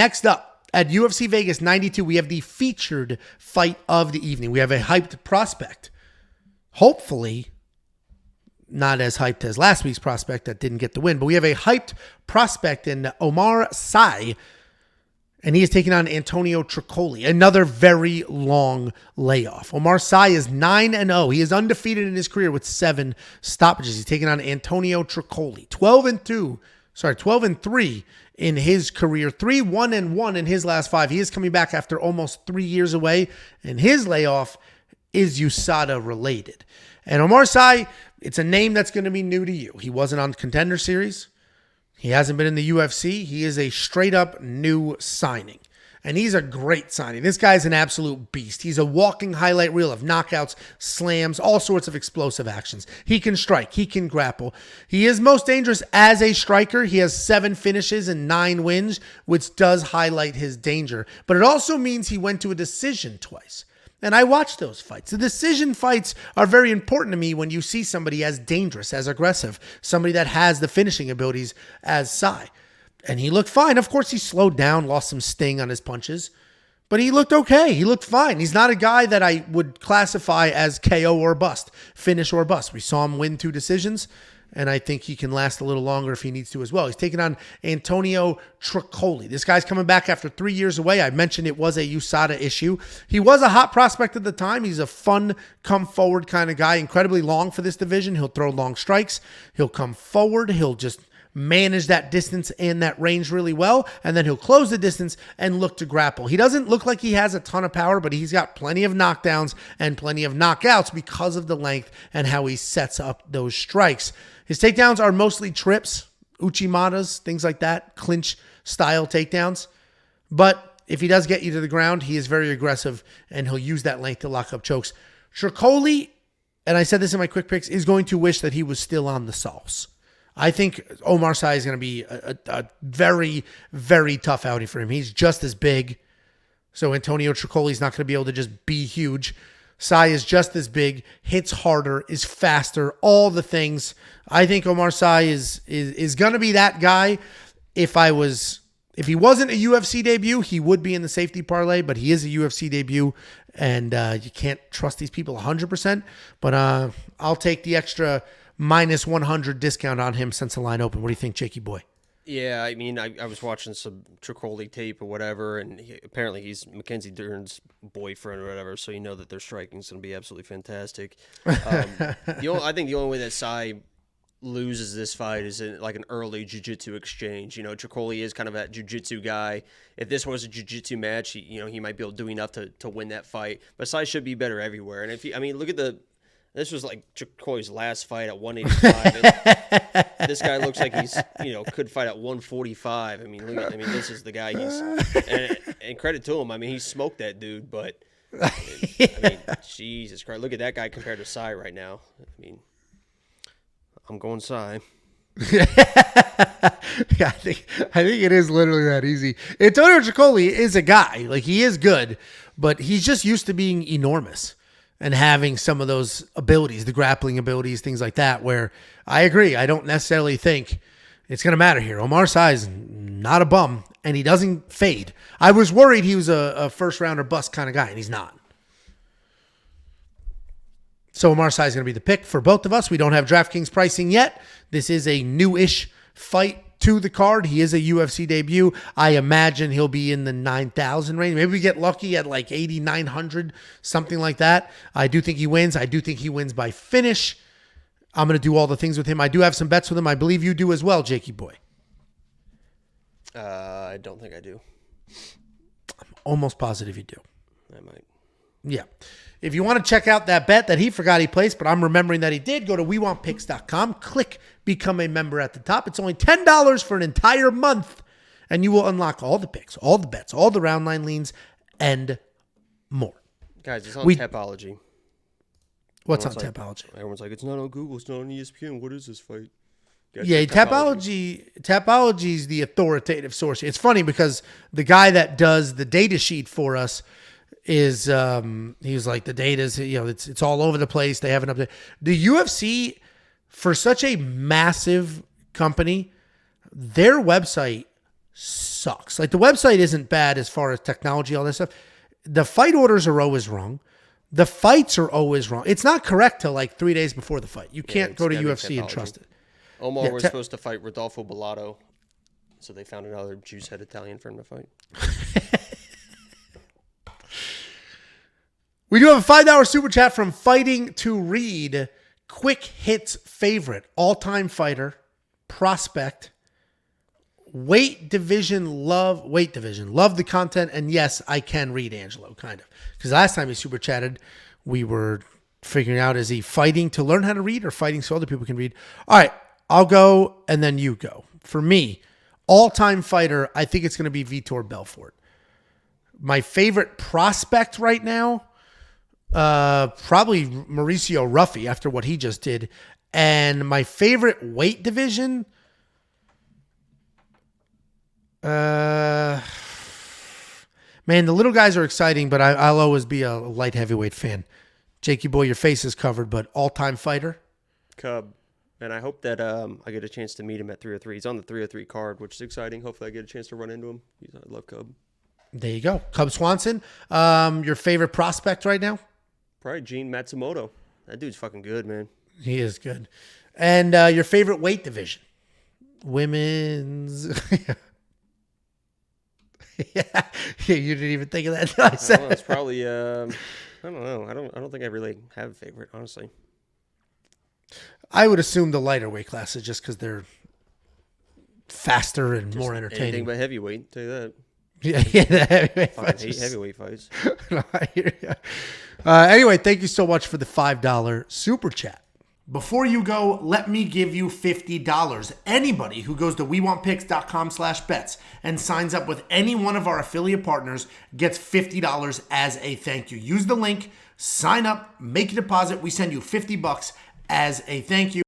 next up at UFC Vegas 92, we have the featured fight of the evening. We have a hyped prospect. Hopefully, not as hyped as last week's prospect that didn't get the win, but we have a hyped prospect in Oumar Sy, and he is taking on Antonio Trocoli, another very long layoff. Oumar Sy is 9-0. He is undefeated in his career with 7 stoppages. He's taking on Antonio Trocoli, 12-3 in his career, 3-1-1 in his last 5. He is coming back after almost 3 years away, and his layoff is USADA related. And Oumar Sy, it's a name that's going to be new to you. He wasn't on Contender Series. He hasn't been in the UFC. He is a straight up new signing. And he's a great signing. This guy's an absolute beast. He's a walking highlight reel of knockouts, slams, all sorts of explosive actions. He can strike. He can grapple. He is most dangerous as a striker. He has 7 finishes and 9 wins, which does highlight his danger. But it also means he went to a decision twice. And I watched those fights. The decision fights are very important to me when you see somebody as dangerous, as aggressive, somebody that has the finishing abilities as Sy. And he looked fine. Of course, he slowed down, lost some sting on his punches, but he looked okay. He looked fine. He's not a guy that I would classify as KO or bust, finish or bust. We saw him win 2 decisions, and I think he can last a little longer if he needs to as well. He's taking on Antonio Trocoli. This guy's coming back after 3 years away. I mentioned it was a USADA issue. He was a hot prospect at the time. He's a fun, come-forward kind of guy, incredibly long for this division. He'll throw long strikes. He'll come forward. He'll just manage that distance and that range really well, and then he'll close the distance and look to grapple. He doesn't look like he has a ton of power, but he's got plenty of knockdowns and plenty of knockouts because of the length and how he sets up those strikes. His takedowns are mostly trips, uchimatas, things like that, clinch-style takedowns. But if he does get you to the ground, he is very aggressive, and he'll use that length to lock up chokes. Trocoli, and I said this in my quick picks, is going to wish that he was still on the sauce. I think Oumar Sy is going to be a very, very tough outing for him. He's just as big, so Antonio Trocoli is not going to be able to just be huge. Sy is just as big, hits harder, is faster, all the things. I think Oumar Sy is going to be that guy. If he wasn't a UFC debut, he would be in the safety parlay, but he is a UFC debut, and you can't trust these people 100%. But I'll take the extra minus 100 discount on him since the line open. What do you think, Jakey boy? Yeah, I mean, I was watching some Trocoli tape or whatever, and apparently he's Mackenzie Dern's boyfriend or whatever, so you know that their striking is going to be absolutely fantastic. I think the only way that Sy loses this fight is in like an early jiu-jitsu exchange. You know, Trocoli is kind of that jiu-jitsu guy. If this was a jiu-jitsu match, he might be able to do enough to win that fight. But Sy should be better everywhere. And look at this was like Trocoli's last fight at 185. This guy looks like he's, could fight at 145. This is the guy and credit to him. He smoked that dude, but Jesus Christ, look at that guy compared to Sy right now. I'm going Sy. Yeah, I think it is literally that easy. Antonio Trocoli is a guy, like he is good, but he's just used to being enormous and having some of those abilities, the grappling abilities, things like that, where I agree. I don't necessarily think it's going to matter here. Oumar Sy is not a bum, and he doesn't fade. I was worried he was a first-rounder bust kind of guy, and he's not. So Oumar Sy is going to be the pick for both of us. We don't have DraftKings pricing yet. This is a new-ish fight to the card. He is a UFC debut. I imagine he'll be in the 9,000 range. Maybe we get lucky at like 8,900, something like that. I do think he wins. I do think he wins by finish. I'm going to do all the things with him. I do have some bets with him. I believe you do as well, Jakey boy. I don't think I do. I'm almost positive you do. I might. Yeah. If you want to check out that bet that he forgot he placed, but I'm remembering that he did, go to WeWantPicks.com, click Become a Member at the top. It's only $10 for an entire month, and you will unlock all the picks, all the bets, all the round line leans, and more. Guys, it's on Tapology. What's on Tapology? Everyone's like, it's not on Google, it's not on ESPN. What is this fight? Yeah, Tapology is the authoritative source. It's funny because the guy that does the data sheet for us is he was like, the data's, it's all over the place. They haven't updated. The UFC, for such a massive company, their website sucks. Like the website isn't bad as far as technology, all this stuff. The fight orders are always wrong. The fights are always wrong. It's not correct till like 3 days before the fight. You can't go to UFC and trust it. Omar was supposed to fight Rodolfo Bellato, so they found another juice-head Italian for him to fight. We do have a $5 super chat from Fighting to Read. Quick hits favorite, all-time fighter, prospect, weight division. Love the content, and yes, I can read Angelo, kind of. Because last time he super chatted, we were figuring out, is he fighting to learn how to read or fighting so other people can read? All right, I'll go, and then you go. For me, all-time fighter, I think it's going to be Vitor Belfort. My favorite prospect right now, probably Mauricio Ruffy after what he just did. And my favorite weight division, man, the little guys are exciting, but I'll always be a light heavyweight fan. Jakey boy, your face is covered, but all-time fighter? Cub. And I hope that I get a chance to meet him at 303. He's on the 303 card, which is exciting. Hopefully I get a chance to run into him. I love Cub. There you go. Cub Swanson. Your favorite prospect right now? Probably Gene Matsumoto. That dude's fucking good, man. He is good. And your favorite weight division? Women's. Yeah, you didn't even think of that until I said it. It's probably I don't know. I don't think I really have a favorite, honestly. I would assume the lighter weight classes just because they're faster and just more entertaining. Anything but heavyweight, tell you that. Yeah, the heavyweight fights. I hate heavyweight fights. No, I hear you. Anyway, thank you so much for the $5 super chat. Before you go, let me give you $50. Anybody who goes to WeWantPicks.com/bets and signs up with any one of our affiliate partners gets $50 as a thank you. Use the link, sign up, make a deposit. We send you $50 as a thank you.